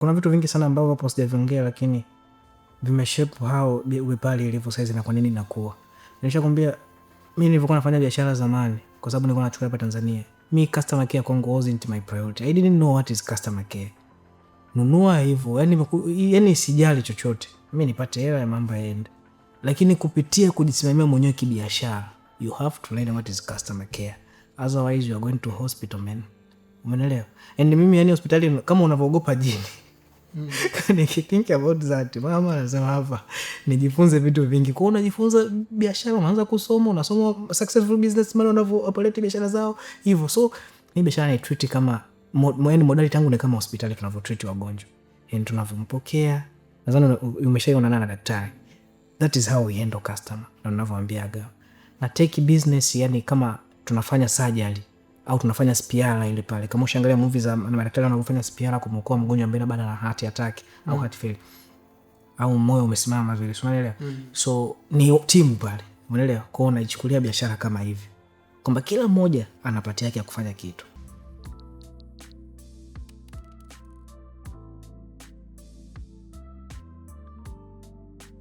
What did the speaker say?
Kuna vitu vingi sana ambavyo hapo sijaviongea lakini vimeshape how Bepali ilivyo saizi na kwa nini inakuwa. Nilishakwambia mimi nilivyokuwa nafanya biashara zamani kwa sababu nilikuwa nachukua hapa Tanzania. Mi customer care kwangu wasn't my priority. I didn't know what is customer care. Nunua hivyo, yani sijali chochote. Mimi nipate hela ya mambo yaende. Lakini kupitia kujisimamia mwenyewe kibiashara, you have to learn what is customer care. Otherwise you are going to hospital, man. Umeelewa? And mimi yani hospitali kama unavoogopa jini. Think about that. Mama anasema hapa nijifunze vitu vingi. Kwa unajifunza biashara, unaanza kusoma, unasoma successful businessmen wanavyo-operate biashara zao hivyo. So ni biashara ni treat kama modality yangu ni kama hospitali tunavyo treat wagonjwa. Yani tunavyompokea. Nadhani umeshaiona na daktari. That is how we handle customer. Na unavyoambiaga. Na take business yani kama tunafanya surgery au tunafanya spiara ile pale. Kama ushaangalia movie za madaktari wanavyofanya spiara kumwokoa mgonjwa ambaye bado ana heart attack au heart failure au moyo umesimama vile, unaelewa? So ni team pale, unaelewa? Kwa hiyo unaichukulia biashara kama hivi kwamba kila mmoja ana part yake ya kufanya kitu.